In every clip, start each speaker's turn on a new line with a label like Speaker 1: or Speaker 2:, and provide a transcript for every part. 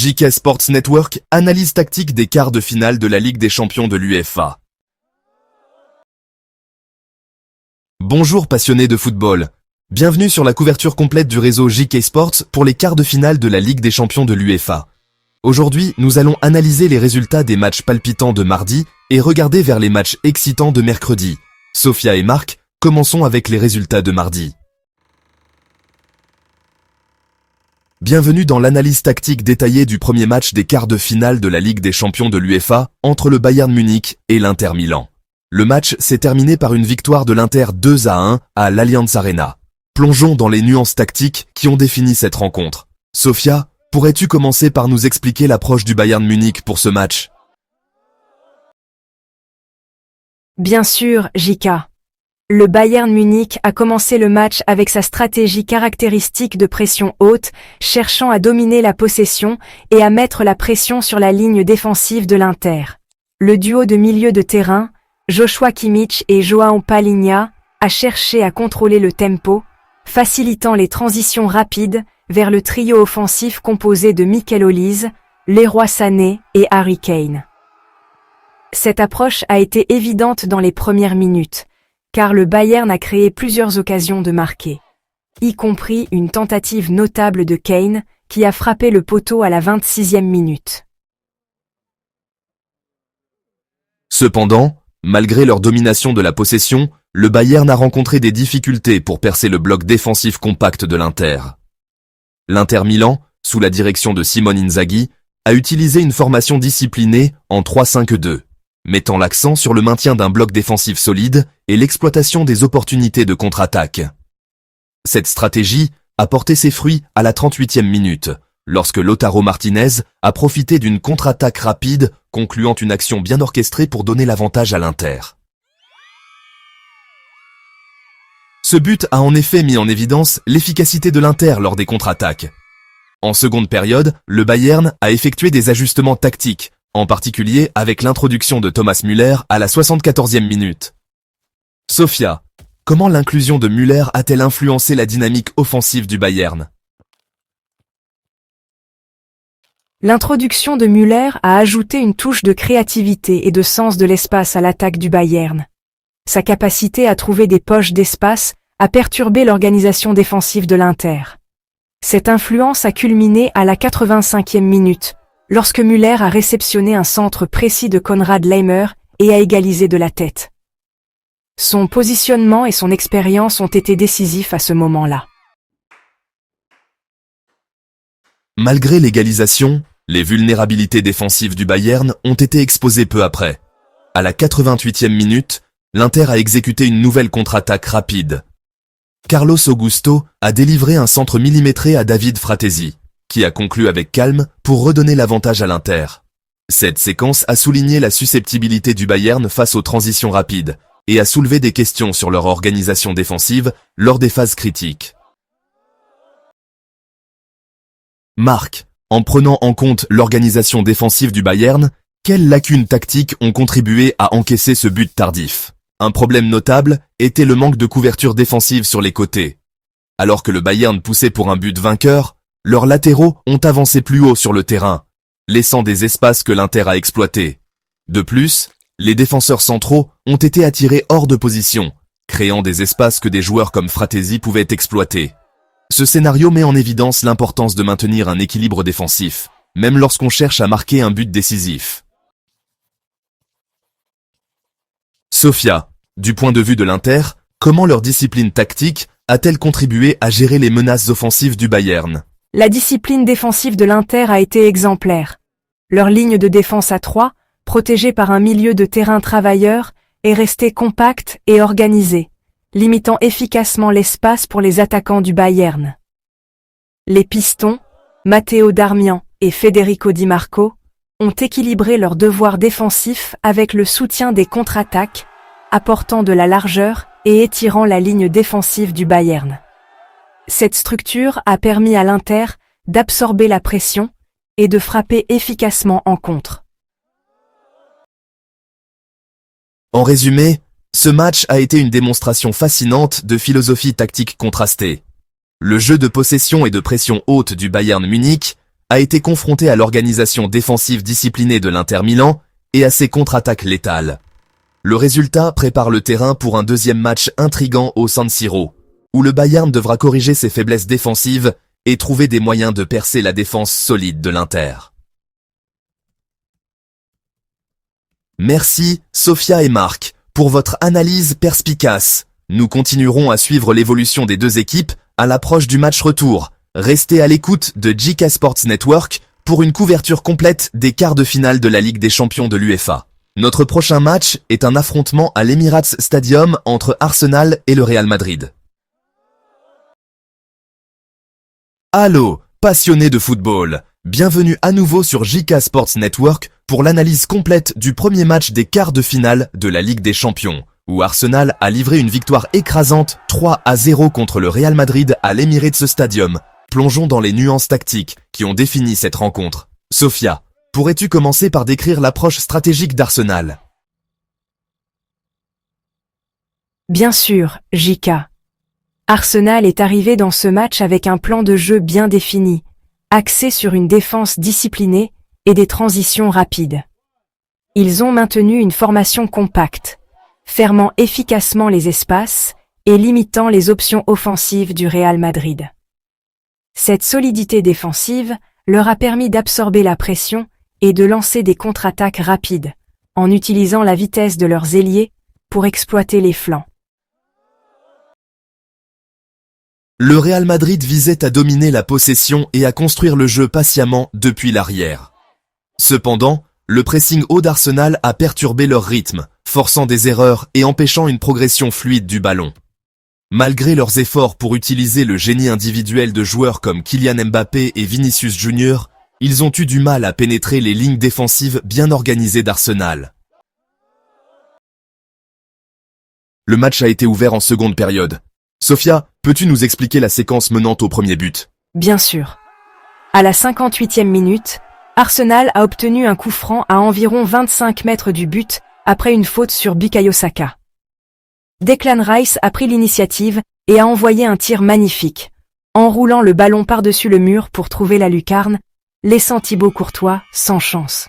Speaker 1: JK Sports Network, analyse tactique des quarts de finale de la Ligue des champions de l'UEFA. Bonjour passionnés de football. Bienvenue sur la couverture complète du réseau JK Sports pour les quarts de finale de la Ligue des champions de l'UEFA. Aujourd'hui, nous allons analyser les résultats des matchs palpitants de mardi et regarder vers les matchs excitants de mercredi. Sophia et Marc, commençons avec les résultats de mardi. Bienvenue dans l'analyse tactique détaillée du premier match des quarts de finale de la Ligue des champions de l'UEFA entre le Bayern Munich et l'Inter Milan. Le match s'est terminé par une victoire de l'Inter 2-1 à l'Allianz Arena. Plongeons dans les nuances tactiques qui ont défini cette rencontre. Sophia, pourrais-tu commencer par nous expliquer l'approche du Bayern Munich pour ce match?
Speaker 2: Bien sûr, JK. Le Bayern Munich a commencé le match avec sa stratégie caractéristique de pression haute, cherchant à dominer la possession et à mettre la pression sur la ligne défensive de l'Inter. Le duo de milieu de terrain, Joshua Kimmich et João Palhinha, a cherché à contrôler le tempo, facilitant les transitions rapides vers le trio offensif composé de Michael Olise, Leroy Sané et Harry Kane. Cette approche a été évidente dans les premières minutes, car le Bayern a créé plusieurs occasions de marquer, y compris une tentative notable de Kane, qui a frappé le poteau à la 26e minute.
Speaker 1: Cependant, malgré leur domination de la possession, le Bayern a rencontré des difficultés pour percer le bloc défensif compact de l'Inter. L'Inter Milan, sous la direction de Simone Inzaghi, a utilisé une formation disciplinée en 3-5-2. Mettant l'accent sur le maintien d'un bloc défensif solide et l'exploitation des opportunités de contre-attaque. Cette stratégie a porté ses fruits à la 38e minute, lorsque Lautaro Martinez a profité d'une contre-attaque rapide, concluant une action bien orchestrée pour donner l'avantage à l'Inter. Ce but a en effet mis en évidence l'efficacité de l'Inter lors des contre-attaques. En seconde période, le Bayern a effectué des ajustements tactiques, en particulier avec l'introduction de Thomas Müller à la 74e minute. Sophia, comment l'inclusion de Müller a-t-elle influencé la dynamique offensive du Bayern?
Speaker 2: L'introduction de Müller a ajouté une touche de créativité et de sens de l'espace à l'attaque du Bayern. Sa capacité à trouver des poches d'espace a perturbé l'organisation défensive de l'Inter. Cette influence a culminé à la 85e minute, lorsque Müller a réceptionné un centre précis de Konrad Laimer et a égalisé de la tête. Son positionnement et son expérience ont été décisifs à ce moment-là.
Speaker 1: Malgré l'égalisation, les vulnérabilités défensives du Bayern ont été exposées peu après. À la 88e minute, l'Inter a exécuté une nouvelle contre-attaque rapide. Carlos Augusto a délivré un centre millimétré à David Fratesi, qui a conclu avec calme pour redonner l'avantage à l'Inter. Cette séquence a souligné la susceptibilité du Bayern face aux transitions rapides et a soulevé des questions sur leur organisation défensive lors des phases critiques. Marc, en prenant en compte l'organisation défensive du Bayern, quelles lacunes tactiques ont contribué à encaisser ce but tardif? Un problème notable était le manque de couverture défensive sur les côtés. Alors que le Bayern poussait pour un but vainqueur, leurs latéraux ont avancé plus haut sur le terrain, laissant des espaces que l'Inter a exploités. De plus, les défenseurs centraux ont été attirés hors de position, créant des espaces que des joueurs comme Fratesi pouvaient exploiter. Ce scénario met en évidence l'importance de maintenir un équilibre défensif, même lorsqu'on cherche à marquer un but décisif. Sophia, du point de vue de l'Inter, comment leur discipline tactique a-t-elle contribué à gérer les menaces offensives du Bayern?
Speaker 2: La discipline défensive de l'Inter a été exemplaire. Leur ligne de défense à 3, protégée par un milieu de terrain travailleur, est restée compacte et organisée, limitant efficacement l'espace pour les attaquants du Bayern. Les pistons, Matteo Darmian et Federico Di Marco, ont équilibré leurs devoirs défensifs avec le soutien des contre-attaques, apportant de la largeur et étirant la ligne défensive du Bayern. Cette structure a permis à l'Inter d'absorber la pression et de frapper efficacement en contre.
Speaker 1: En résumé, ce match a été une démonstration fascinante de philosophie tactique contrastée. Le jeu de possession et de pression haute du Bayern Munich a été confronté à l'organisation défensive disciplinée de l'Inter Milan et à ses contre-attaques létales. Le résultat prépare le terrain pour un deuxième match intrigant au San Siro, où le Bayern devra corriger ses faiblesses défensives et trouver des moyens de percer la défense solide de l'Inter. Merci, Sophia et Marc, pour votre analyse perspicace. Nous continuerons à suivre l'évolution des deux équipes à l'approche du match retour. Restez à l'écoute de JK Sports Network pour une couverture complète des quarts de finale de la Ligue des Champions de l'UEFA. Notre prochain match est un affrontement à l'Emirates Stadium entre Arsenal et le Real Madrid. Allô, passionnés de football, bienvenue à nouveau sur JK Sports Network pour l'analyse complète du premier match des quarts de finale de la Ligue des Champions, où Arsenal a livré une victoire écrasante 3-0 contre le Real Madrid à l'Emirates Stadium. Plongeons dans les nuances tactiques qui ont défini cette rencontre. Sophia, pourrais-tu commencer par décrire l'approche stratégique d'Arsenal?
Speaker 2: Bien sûr, JK. Arsenal est arrivé dans ce match avec un plan de jeu bien défini, axé sur une défense disciplinée et des transitions rapides. Ils ont maintenu une formation compacte, fermant efficacement les espaces et limitant les options offensives du Real Madrid. Cette solidité défensive leur a permis d'absorber la pression et de lancer des contre-attaques rapides, en utilisant la vitesse de leurs ailiers pour exploiter les flancs.
Speaker 1: Le Real Madrid visait à dominer la possession et à construire le jeu patiemment depuis l'arrière. Cependant, le pressing haut d'Arsenal a perturbé leur rythme, forçant des erreurs et empêchant une progression fluide du ballon. Malgré leurs efforts pour utiliser le génie individuel de joueurs comme Kylian Mbappé et Vinicius Junior, ils ont eu du mal à pénétrer les lignes défensives bien organisées d'Arsenal. Le match a été ouvert en seconde période. Sophia, peux-tu nous expliquer la séquence menant au premier but?
Speaker 2: Bien sûr. À la 58e minute, Arsenal a obtenu un coup franc à environ 25 mètres du but après une faute sur Bukayo Saka. Declan Rice a pris l'initiative et a envoyé un tir magnifique, enroulant le ballon par-dessus le mur pour trouver la lucarne, laissant Thibaut Courtois sans chance.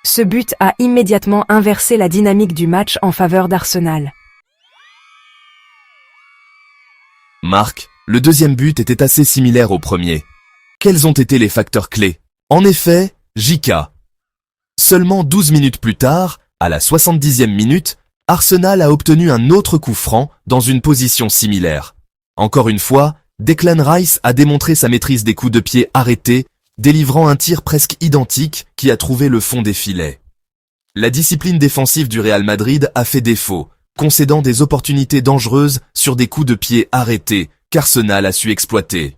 Speaker 2: Ce but a immédiatement inversé la dynamique du match en faveur d'Arsenal.
Speaker 1: Marc, le deuxième but était assez similaire au premier. Quels ont été les facteurs clés? En effet, JK. Seulement 12 minutes plus tard, à la 70e minute, Arsenal a obtenu un autre coup franc dans une position similaire. Encore une fois, Declan Rice a démontré sa maîtrise des coups de pied arrêtés, délivrant un tir presque identique qui a trouvé le fond des filets. La discipline défensive du Real Madrid a fait défaut, concédant des opportunités dangereuses sur des coups de pied arrêtés qu'Arsenal a su exploiter.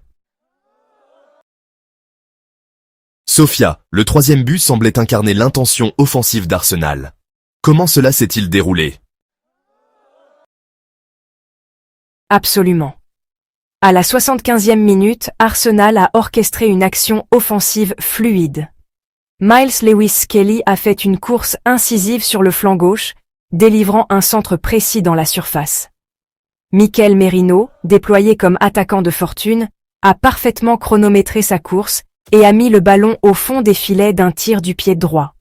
Speaker 1: Sophia, le troisième but semblait incarner l'intention offensive d'Arsenal. Comment cela s'est-il déroulé?
Speaker 2: Absolument. À la 75e minute, Arsenal a orchestré une action offensive fluide. Miles Lewis-Skelly a fait une course incisive sur le flanc gauche, délivrant un centre précis dans la surface. Mikel Merino, déployé comme attaquant de fortune, a parfaitement chronométré sa course et a mis le ballon au fond des filets d'un tir du pied droit.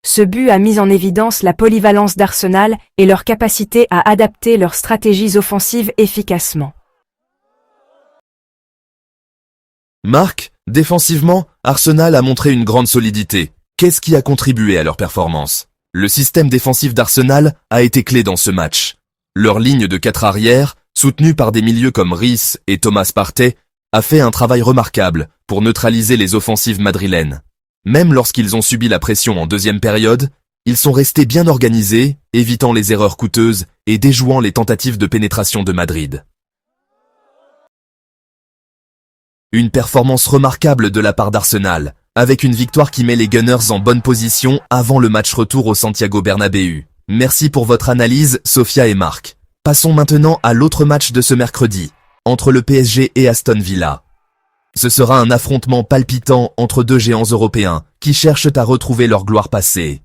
Speaker 2: Ce but a mis en évidence la polyvalence d'Arsenal et leur capacité à adapter leurs stratégies offensives efficacement.
Speaker 1: Marc, défensivement, Arsenal a montré une grande solidité. Qu'est-ce qui a contribué à leur performance? Le système défensif d'Arsenal a été clé dans ce match. Leur ligne de 4 arrières, soutenue par des milieux comme Rice et Thomas Partey, a fait un travail remarquable pour neutraliser les offensives madrilènes. Même lorsqu'ils ont subi la pression en deuxième période, ils sont restés bien organisés, évitant les erreurs coûteuses et déjouant les tentatives de pénétration de Madrid. Une performance remarquable de la part d'Arsenal, avec une victoire qui met les Gunners en bonne position avant le match retour au Santiago Bernabéu. Merci pour votre analyse, Sophia et Marc. Passons maintenant à l'autre match de ce mercredi, entre le PSG et Aston Villa. Ce sera un affrontement palpitant entre deux géants européens qui cherchent à retrouver leur gloire passée.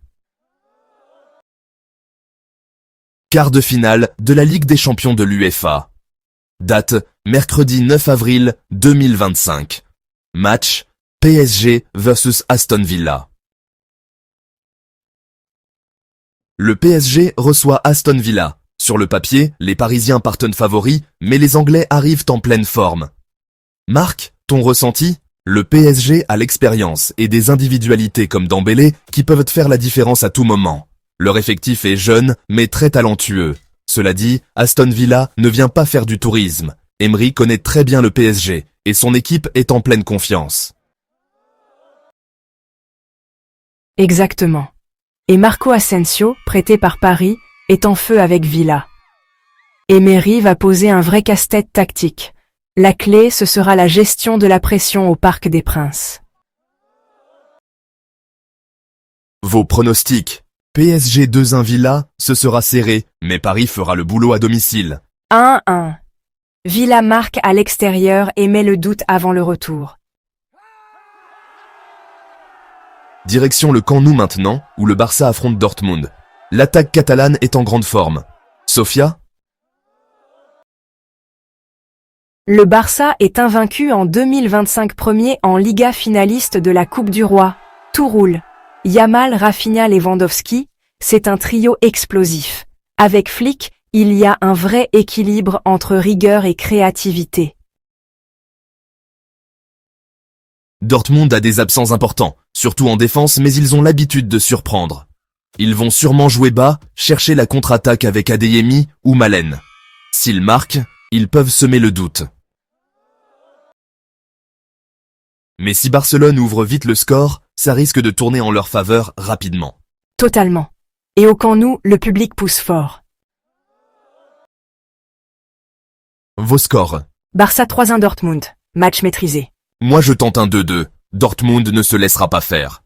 Speaker 1: Quart de finale de la Ligue des Champions de l'UEFA. Date, mercredi 9 avril 2025. Match, PSG vs Aston Villa. Le PSG reçoit Aston Villa. Sur le papier, les Parisiens partent favoris, mais les Anglais arrivent en pleine forme. Marc, ton ressenti? Le PSG a l'expérience et des individualités comme Dembélé qui peuvent faire la différence à tout moment. Leur effectif est jeune, mais très talentueux. Cela dit, Aston Villa ne vient pas faire du tourisme. Emery connaît très bien le PSG, et son équipe est en pleine confiance.
Speaker 2: Exactement. Et Marco Asensio, prêté par Paris, est en feu avec Villa. Emery va poser un vrai casse-tête tactique. La clé, ce sera la gestion de la pression au Parc des Princes.
Speaker 1: Vos pronostics. PSG 2-1 Villa, ce sera serré, mais Paris fera le boulot à domicile.
Speaker 2: 1-1. Villa marque à l'extérieur et met le doute avant le retour.
Speaker 1: Direction le Camp Nou maintenant, où le Barça affronte Dortmund. L'attaque catalane est en grande forme. Sofia?
Speaker 2: Le Barça est invaincu en 2025, premier en Liga, finaliste de la Coupe du Roi. Tout roule. Yamal, Rafinha, Lewandowski, c'est un trio explosif. Avec Flick, il y a un vrai équilibre entre rigueur et créativité.
Speaker 1: Dortmund a des absents importants, surtout en défense, mais ils ont l'habitude de surprendre. Ils vont sûrement jouer bas, chercher la contre-attaque avec Adeyemi ou Malen. S'ils marquent, ils peuvent semer le doute. Mais si Barcelone ouvre vite le score, ça risque de tourner en leur faveur rapidement.
Speaker 2: Totalement. Et au Camp Nou, le public pousse fort.
Speaker 1: Vos scores.
Speaker 2: Barça 3-1 Dortmund. Match maîtrisé.
Speaker 1: Moi je tente un 2-2. Dortmund ne se laissera pas faire.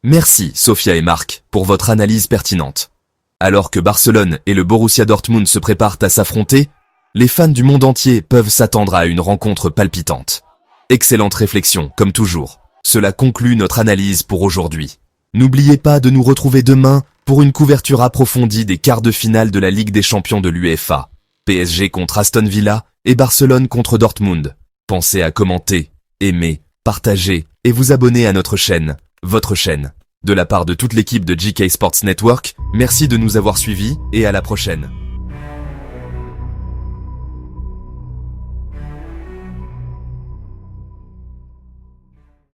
Speaker 1: Merci Sofia et Marc pour votre analyse pertinente. Alors que Barcelone et le Borussia Dortmund se préparent à s'affronter, les fans du monde entier peuvent s'attendre à une rencontre palpitante. Excellente réflexion, comme toujours. Cela conclut notre analyse pour aujourd'hui. N'oubliez pas de nous retrouver demain pour une couverture approfondie des quarts de finale de la Ligue des Champions de l'UEFA. PSG contre Aston Villa et Barcelone contre Dortmund. Pensez à commenter, aimer, partager et vous abonner à notre chaîne, votre chaîne. De la part de toute l'équipe de GK Sports Network, merci de nous avoir suivis et à la prochaine.